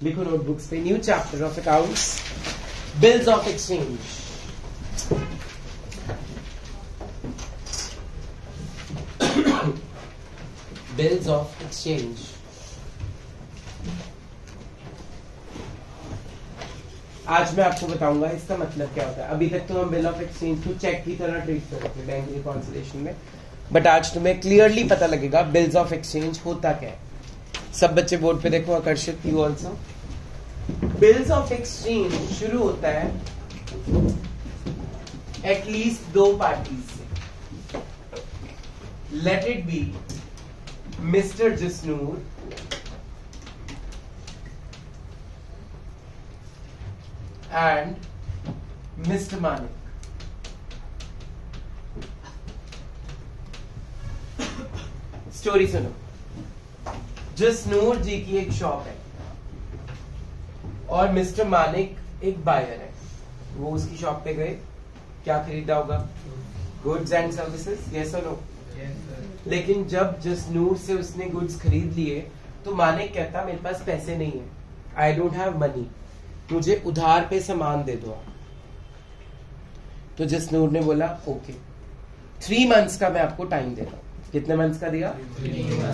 लिखो नोटबुक्स पे, new chapter of accounts, bills of exchange. Bills of exchange. आज मैं आपको बताऊंगा इसका मतलब क्या होता है। अभी तक तो हम बिल ऑफ एक्सचेंज को चेक की तरह ट्रीट कर रहे थे बैंक रिकॉन्सिलिएशन में, बट आज तुम्हें क्लियरली पता लगेगा बिल्स ऑफ एक्सचेंज होता क्या है। सब बच्चे बोर्ड पे देखो, आकर्षित you also. Bills of exchange शुरू होता है एटलीस्ट दो पार्टीज से। Let it be mister Jasnoor and mister Manik. Story सुनो। जसनूर जी की एक शॉप है और मिस्टर मानिक एक बायर है। वो उसकी शॉप पे गए, क्या खरीदा होगा? गुड्स एंड सर्विसेज, यस और नो? लेकिन जब जसनूर से उसने गुड्स खरीद लिए तो मानिक कहता मेरे पास पैसे नहीं है, आई डोंट हैव मनी, मुझे उधार पे सामान दे दो। तो जसनूर ने बोला ओके, 3 मंथ्स का मैं आपको टाइम दे रहा हूं। कितने मंथ्स का दिया?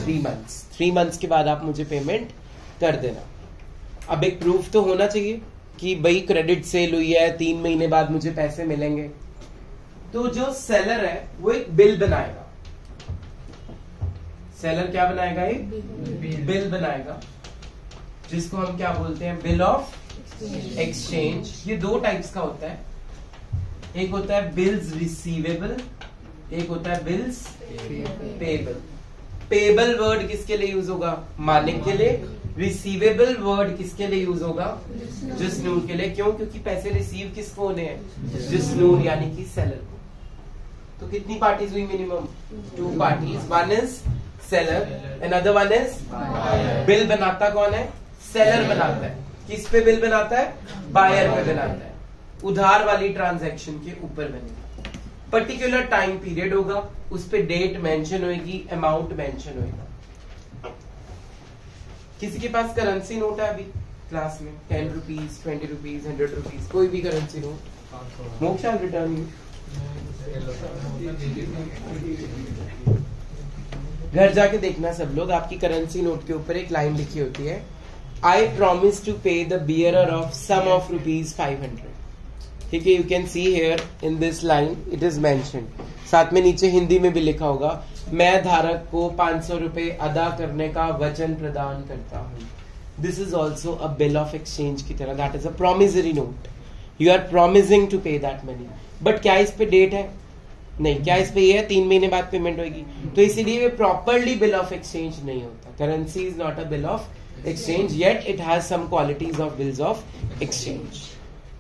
3 मंथ्स। 3 मंथ्स के बाद आप मुझे पेमेंट कर देना। अब एक प्रूफ तो होना चाहिए कि भाई क्रेडिट सेल हुई है, 3 महीने बाद मुझे पैसे मिलेंगे। तो जो सेलर है वो एक बिल बनाएगा। सेलर क्या बनाएगा? एक बिल बनाएगा, जिसको हम क्या बोलते हैं? Bill of exchange. ये 2 टाइप्स का होता है, एक होता है बिल्स रिसीवेबल, एक होता है बिल्स पेबल। पेबल वर्ड किसके लिए यूज होगा? मानिक के लिए। रिसीवेबल वर्ड किसके लिए यूज होगा? जसनूर के लिए। क्यों? क्योंकि पैसे रिसीव किसको होने हैं? जसनूर यानी कि सेलर को। तो कितनी पार्टीज हुई? Minimum 2 parties. One is seller, another one is bill. बनाता कौन है? सेलर बनाता है। किस पे बिल बनाता है? बायर पे बनाता है। उधार वाली ट्रांजैक्शन के ऊपर बनेगा। पर्टिकुलर टाइम पीरियड होगा, उस पे डेट मेंशन होगी, अमाउंट मेंशन होगा। किसी के पास करेंसी नोट है अभी क्लास में? 10 रुपीज, 20 रुपीज, 100 रुपीज, कोई भी करेंसी नोट? मोक्ष रिटर्न। घर जाके देखना सब लोग, आपकी करेंसी नोट के ऊपर एक लाइन लिखी होती है, I promise to pay the bearer of sum of ₹500। ठीक है, you can see here in this line it is mentioned. साथ में नीचे हिंदी में भी लिखा होगा, मैं धारक को 500 रुपए अदा करने का वचन प्रदान करता हूँ। This is also a bill of exchange की तरह, that is a promissory note. You are promising to pay that money. But क्या इस पे डेट है? नहीं। क्या इस पे ये है 3 महीने बाद पेमेंट होगी? तो इसीलिए ये प्रॉपरली बिल ऑफ एक्सचेंज नहीं होता। Currency is not a bill of exchange, yet it has some qualities of bills of exchange.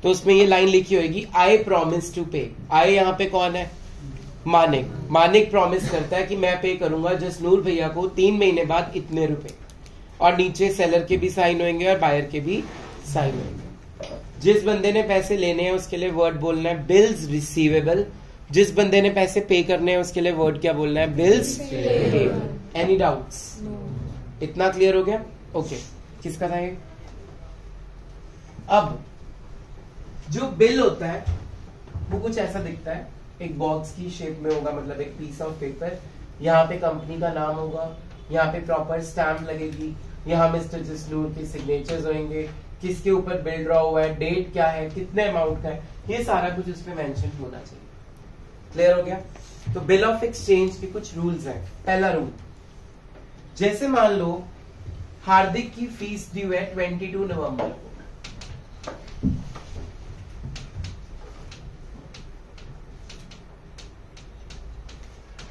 तो उसमें ये लाइन लिखी होगी, आई प्रॉमिस टू पे। आई यहाँ पे कौन है? मानिक। मानिक प्रॉमिस करता है कि मैं पे करूंगा जसनूर भैया को 3 महीने बाद इतने रुपए। और नीचे सेलर के भी साइन होंगे और बायर के भी साइन होंगे। जिस बंदे ने पैसे लेने हैं उसके लिए वर्ड बोलना है बिल्स रिसीवेबल। जिस बंदे ने पैसे पे करने हैं उसके लिए वर्ड क्या बोलना है? Bills payable. Any doubts? इतना क्लियर हो गया? ओके। किसका था ये? अब जो बिल होता है वो कुछ ऐसा दिखता है, एक बॉक्स की शेप में होगा, मतलब एक पीस ऑफ पेपर। यहाँ पे कंपनी का नाम होगा, यहाँ पे प्रॉपर स्टैम्प लगेगी, यहाँ मिस्टर जसनूर के सिग्नेचर्स होंगे, किसके ऊपर बिल ड्रॉ हुआ है, डेट क्या है, कितने अमाउंट का है, ये सारा कुछ उसमें मेंशन होना चाहिए। क्लियर हो गया? तो बिल ऑफ एक्सचेंज के कुछ रूल्स हैं। पहला रूल, जैसे मान लो हार्दिक की फीस ड्यू है 22 नवंबर को,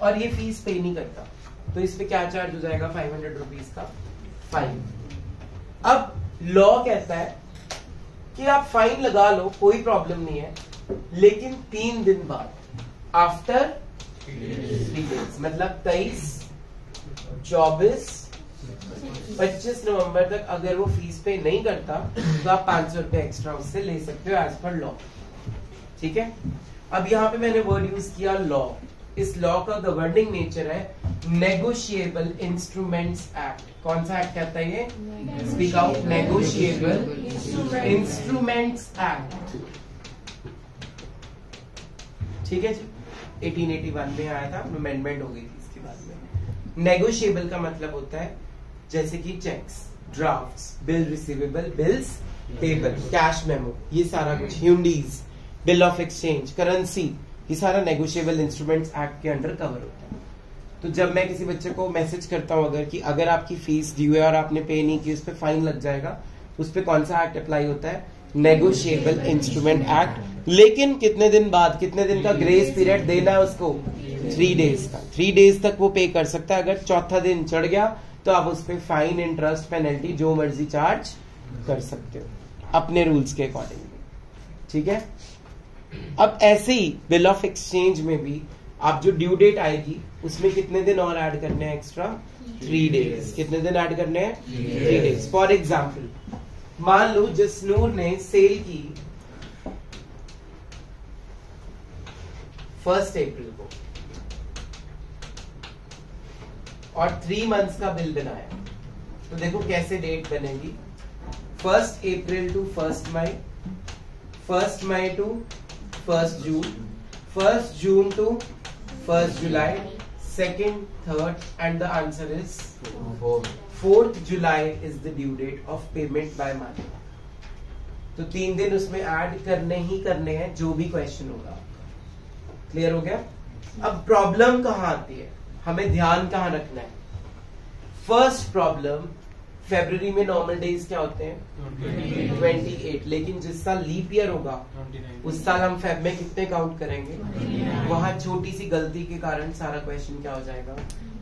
और ये फीस पे नहीं करता, तो इस पे क्या चार्ज हो जाएगा? 500 रुपीज का फाइन। अब लॉ कहता है कि आप फाइन लगा लो, कोई प्रॉब्लम नहीं है, लेकिन 3 दिन बाद, आफ्टर 3 डेज, मतलब 23, 24, 25 नवंबर तक अगर वो फीस पे नहीं करता तो आप 500 रुपए एक्स्ट्रा उससे ले सकते हो एज पर लॉ। ठीक है? अब यहां पे मैंने वर्ड यूज किया लॉ। इस लॉ का गवर्निंग नेचर है नेगोशिएबल इंस्ट्रूमेंट्स एक्ट। कौन सा एक्ट कहता है ये? Speak out. Negotiable instruments act. ठीक है जी, 1881 में आया था, अमेंडमेंट हो गई थी इसके बाद में। नेगोशिएबल का मतलब होता है जैसे कि cheques, drafts, bill receivable, bills payable, cash memo, ये सारा कुछ, hundis, bill of exchange, currency, ये सारा नेगोशिएबल इंस्ट्रूमेंट्स एक्ट के अंडर कवर होता है। तो जब मैं किसी बच्चे को मैसेज करता हूं अगर कि अगर आपकी फीस ड्यू है और आपने पे नहीं की, उस पर फाइन लग जाएगा, उस पर कौन सा एक्ट अप्लाई होता है? Negotiable instrument act. लेकिन कितने दिन बाद, कितने दिन का ग्रेस पीरियड देना है उसको? 3 डेज का। 3 डेज तक वो पे कर सकता है। अगर चौथा दिन चढ़ गया तो आप उस पर फाइन, इंटरेस्ट, पेनल्टी जो मर्जी चार्ज कर सकते हो अपने रूल्स के अकॉर्डिंग। ठीक है। अब ऐसे ही बिल ऑफ एक्सचेंज में भी आप जो ड्यू डेट आएगी उसमें कितने दिन और ऐड करने हैं? Extra 3 days. कितने दिन ऐड करने हैं? 3 डेज। फॉर एग्जाम्पल, मान लो जसनूर ने सेल की 1 अप्रैल को और 3 मंथ्स का बिल बनाया। तो देखो कैसे डेट बनेगी। 1 April to 1 May, 1 May to 1 June, 1 June to 1 July, 2nd, 3rd, and the answer is 4th July is the due date of payment by money। तो 3 दिन उसमें ऐड करने ही करने हैं जो भी क्वेश्चन होगा। क्लियर हो गया? अब प्रॉब्लम कहां आती है, हमें ध्यान कहां रखना है? फर्स्ट प्रॉब्लम, फरवरी में नॉर्मल डेज क्या होते हैं? 28। लेकिन जिस साल लीप ईयर होगा उस साल हम फेब में कितने काउंट करेंगे? वहां छोटी सी गलती के कारण सारा क्वेश्चन क्या हो जाएगा?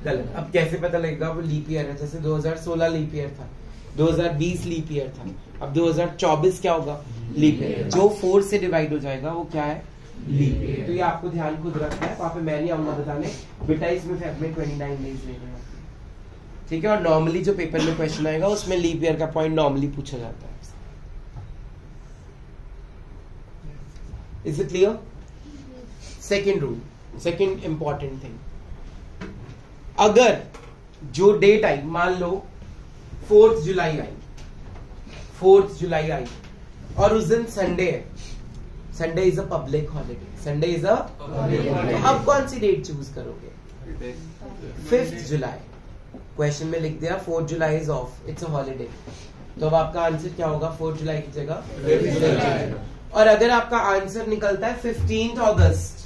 गलत। अब कैसे पता लगेगा वो लीप ईयर है? जैसे 2016 लीप ईयर था, 2020 लीप ईयर था, अब 2024 क्या होगा? Leap year. जो 4 से डिवाइड हो जाएगा वो क्या है? Leap year. तो ये आपको ध्यान खुद रखना है, वहां पे मैं नहीं आऊंगा बताने बेटा इसमें फेब में 29 डेज लेने हैं। ठीक है। और नॉर्मली जो पेपर में क्वेश्चन आएगा उसमें लीप ईयर का पॉइंट नॉर्मली पूछा जाता है। Is it clear? Second rule, second important thing, अगर जो डेट आई, मान लो 4th जुलाई आई, 4th जुलाई आई और उस दिन संडे है, Sunday is a public holiday, Sunday is a, तो अब कौन सी डेट चूज करोगे? 5th जुलाई। क्वेश्चन में लिख दिया 4th July is of, it's a holiday, तो अब आपका आंसर क्या होगा? 4th जुलाई की जगह 5th जुलाई। और अगर आपका आंसर निकलता है 15th अगस्त,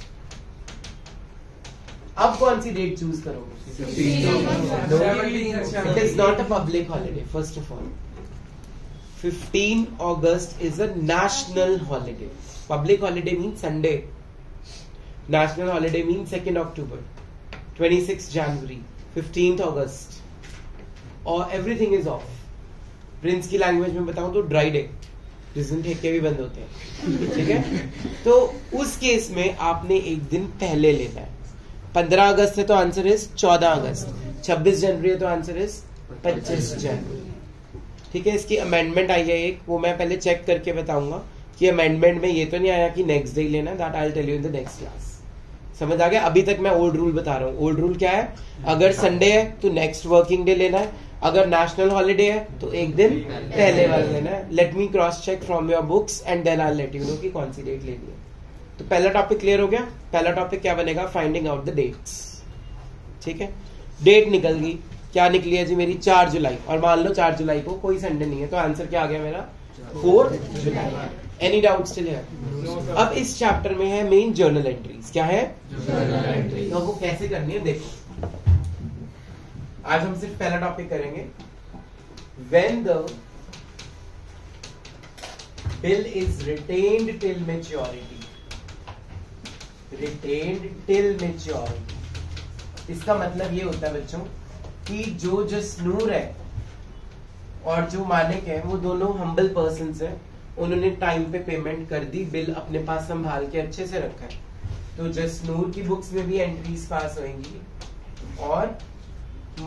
अब कौन सी डेट चूज करोगे? It is not a public holiday. First of all 15 August is a national holiday. Public holiday mean Sunday, national holiday mean 2nd October, 26 January, 15th अगस्त, और एवरीथिंग इज ऑफ। प्रिंस की language में बताऊं तो dry day, जिस दिन ठेके भी बंद होते हैं। ठीक है। तो उस केस में आपने एक दिन पहले लेना है। 15 अगस्त है तो आंसर इज 14 अगस्त, 26 जनवरी है तो आंसर इज 25 जनवरी। ठीक है। इसकी अमेंडमेंट आई है एक, वो मैं पहले चेक करके बताऊंगा कि अमेंडमेंट में ये तो नहीं आया कि नेक्स्ट डे लेना, that I will tell you in the next class. समझ आ गया? अभी तक मैं ओल्ड रूल बता रहा हूँ। ओल्ड रूल क्या है? अगर संडे है तो नेक्स्ट वर्किंग डे लेना है, अगर नेशनल हॉलीडे है तो एक दिन पहले वाला लेना है। Let me cross check from your books and then I let you know कि कौन सी डेट लेनी है। तो पहला टॉपिक क्लियर हो गया। पहला टॉपिक क्या बनेगा? Finding out the dates. ठीक है। डेट निकल गई, क्या निकली है जी मेरी? 4 जुलाई। और मान लो 4 जुलाई को कोई संडे नहीं है, तो आंसर क्या आ गया मेरा? 4th जुलाई। एनी डाउट स्टिल है? अब इस चैप्टर में है मेन जर्नल एंट्रीज। क्या है? Journal entry. तो वो कैसे करनी है देखो। आज हम सिर्फ पहला टॉपिक करेंगे। When the bill is retained till maturity, retained till maturity, इसका मतलब ये होता है बच्चों कि जो जसनूर है और जो मालिक है वो दोनों हम्बल पर्सन्स हैं, उन्होंने टाइम पे पेमेंट कर दी, बिल अपने पास संभाल के अच्छे से रखा है, तो जसनूर की बुक्स में भी एंट्रीज पास होंगी और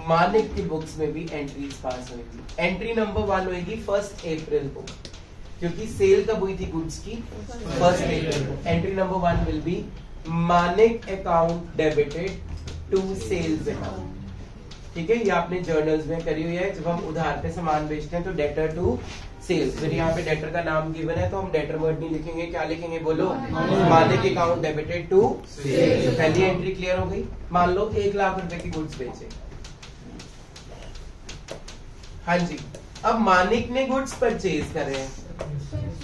मालिक की बुक्स में भी एंट्रीज पास होगी। एंट्री नंबर 1 होगी 1 अप्रैल को, क्योंकि सेल कब हुई थी गुड्स की? 1 अप्रैल को। Entry number 1 will be Manik account debited to sales account. ठीक है, ये आपने जर्नल्स में करी हुई है। जब हम उधार पे सामान बेचते हैं तो डेटर टू सेल्स, फिर यहाँ पे डेटर का नाम गिवन है तो हम डेटर वर्ड नहीं लिखेंगे, क्या लिखेंगे बोलो? Manik account debited to sales. पहली एंट्री क्लियर हो गई। मान लो 1 लाख रुपए की गुड्स बेचे। हाँ जी, अब मानिक ने गुड्स परचेज करे हैं,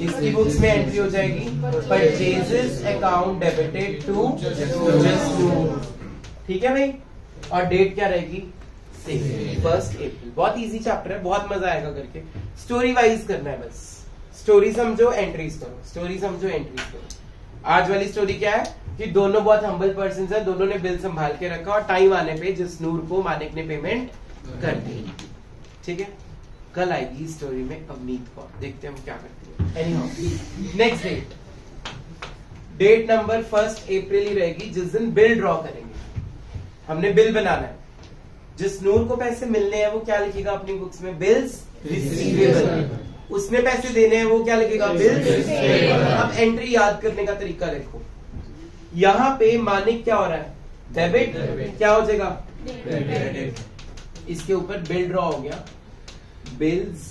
इसकी बुक्स में एंट्री हो जाएगी purchases account debited to Jasnoor. ठीक है भाई, और डेट क्या रहेगी? 1 अप्रैल। बहुत इजी चैप्टर है, बहुत मजा आएगा करके। स्टोरी वाइज करना है बस। स्टोरी समझो, एंट्रीज करो, स्टोरी समझो, एंट्रीज करो। आज वाली स्टोरी क्या है कि दोनों बहुत हम्बल पर्सन है, दोनों ने बिल संभाल के रखा और टाइम आने पे जसनूर को मानिक ने पेमेंट कर दी। ठीक है, कल आएगी स्टोरी में अवनीत कौर, देखते हैं हम क्या करती है। एनीहाउ, नेक्स्ट डेट नंबर 1 अप्रैल ही रहेगी जिस दिन बिल ड्रॉ करेंगे। हमने बिल बनाना है, जसनूर को पैसे मिलने हैं वो क्या लिखेगा अपनी बुक्स में? Bills receivable. उसने पैसे देने हैं वो क्या लिखेगा? Bills receivable. अब एंट्री याद करने का तरीका देखो, यहाँ पे मानिक क्या हो रहा है? डेबिट। क्या हो जाएगा? इसके ऊपर बिल ड्रॉ हो गया, bills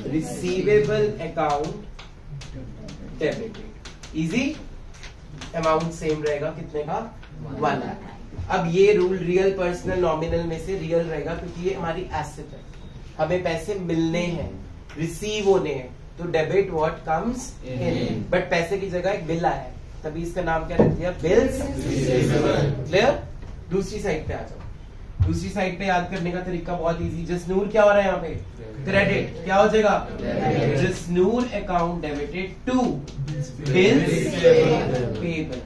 receivable account debited. Easy, amount same रहेगा, कितने का? 1 लाख। अब ये रूल रियल पर्सनल नॉमिनल में से रियल रहेगा क्योंकि ये हमारी एसेट है, हमें पैसे मिलने हैं, रिसीव होने हैं, तो debit what comes in. But पैसे की जगह एक बिल आया है, तभी इसका नाम क्या रख दिया? Bills receivable. क्लियर? दूसरी साइड पे आ जाओ। दूसरी साइड पे याद करने का तरीका बहुत इजी। जसनूर क्या हो रहा है यहाँ पे? क्रेडिट। क्या हो जाएगा? Jasnoor account debited to bills payable.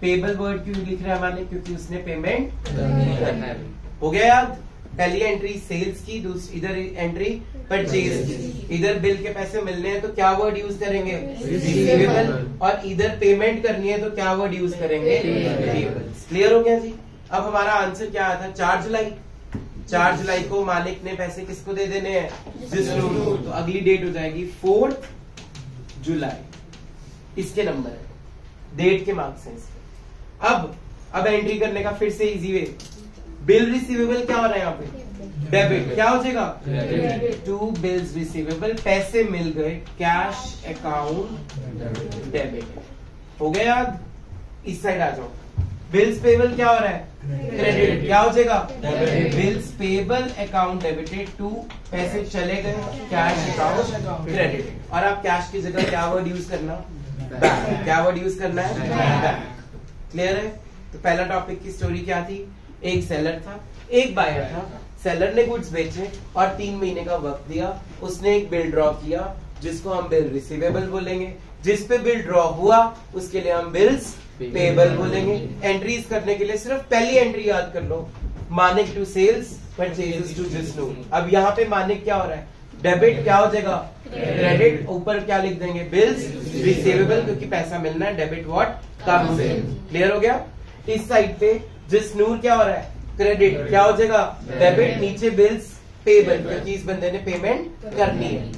Payable word क्यों लिख रहा है हमारे? क्योंकि उसने पेमेंट करना है। हो गया याद? पहली एंट्री सेल्स की, दूसरी इधर एंट्री परचेज की। इधर बिल के पैसे मिलने हैं तो क्या वर्ड यूज करेंगे? रिसीवेबल। और इधर पेमेंट करनी है तो क्या वर्ड यूज करेंगे? पेबल्स। क्लियर हो गया जी? अब हमारा आंसर क्या आया था? 4 जुलाई। 4 जुलाई को मालिक ने पैसे किसको दे देने हैं? जसनूर को। तो अगली डेट हो जाएगी 4 जुलाई। इसके नंबर है, डेट के मार्क्स हैं इसके। अब एंट्री करने का फिर से इजी वे। बिल रिसीवेबल क्या हो रहा है यहाँ पे? डेबिट। क्या हो जाएगा? टू बिल्स रिसीवेबल, पैसे मिल गए, कैश अकाउंट डेबिट। हो गया याद? इस साइड आ जाओ। बिल्स पेबल क्या हो रहा है? क्रेडिट। क्या हो जाएगा? Bills payable account debited to, पैसे चले गए, कैश अकाउंट क्रेडिट। और आप कैश की जगह क्या वर्ड यूज करना? बैंक। क्या वर्ड यूज करना है? बैंक। क्लियर है? तो पहला टॉपिक की स्टोरी क्या थी? एक सेलर था, एक बायर था। सेलर ने गुड्स बेचे और 3 महीने का वक्त दिया। उसने एक बिल ड्रॉ किया जिसको हम बिल रिसीवेबल बोलेंगे। जिस पे बिल ड्रॉ हुआ उसके लिए हम बिल्स पेबल बोलेंगे। एंट्रीज करने के लिए सिर्फ पहली एंट्री याद कर लो, Manik to sales, purchases to Jasnoor. अब यहाँ पे मानिक क्या हो रहा है? डेबिट। क्या हो जाएगा? क्रेडिट। ऊपर क्या लिख देंगे? बिल्स रिसीवेबल, क्योंकि पैसा मिलना है। Debit what comes in. Clear हो गया? इस साइड पे जसनूर क्या हो रहा है? क्रेडिट। क्या हो जाएगा? डेबिट। नीचे बिल्स पेबल, क्योंकि इस बंदे ने पेमेंट करनी है।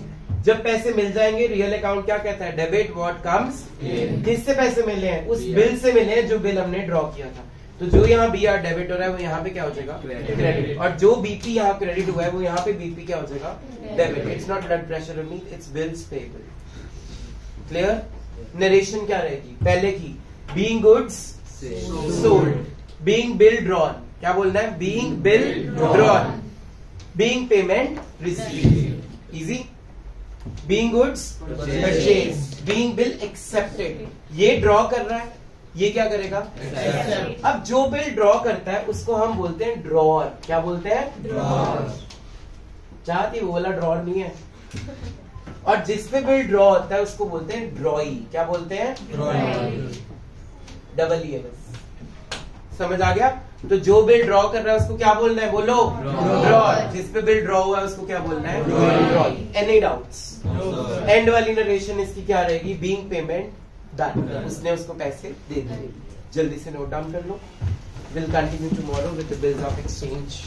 जब पैसे मिल जाएंगे, रियल अकाउंट क्या कहता है? Debit what comes in. किससे पैसे मिले हैं? उस बिल से मिले हैं जो बिल हमने ड्रॉ किया था। तो जो यहाँ BR डेबिट हो रहा है वो यहाँ पे क्या हो जाएगा? क्रेडिट। और जो BP यहाँ क्रेडिट हुआ है वो यहाँ पे BP क्या हो जाएगा? Debit. It's not blood pressure only, it's bills payable. Clear? Narration क्या रहेगी? पहले की being goods sold, being bill drawn, क्या बोलना है? Being bill drawn, being payment received. Easy. Being goods purchase, being bill accepted. ये ड्रॉ कर रहा है, ये क्या करेगा? अब जो बिल ड्रॉ करता है उसको हम बोलते हैं ड्रॉअर। क्या बोलते हैं? ड्रॉअर। चाहती वो वाला ड्रॉअर नहीं है। और जिस पे बिल ड्रॉ होता है उसको बोलते हैं ड्रॉई। क्या बोलते हैं? ड्रॉई। डबल ई है बस। समझ आ गया? तो जो बिल ड्रॉ कर रहा है उसको क्या बोलना है? बोलो ड्रॉ। जिस पे बिल ड्रॉ हुआ है उसको क्या बोलना है? ड्रॉई। Any doubts? एंड वाली नरेशन इसकी क्या रहेगी? बीइंग पेमेंट डन, उसने उसको पैसे दे दिए। जल्दी से नोट डाउन कर लो। Will continue tomorrow with the bills of exchange.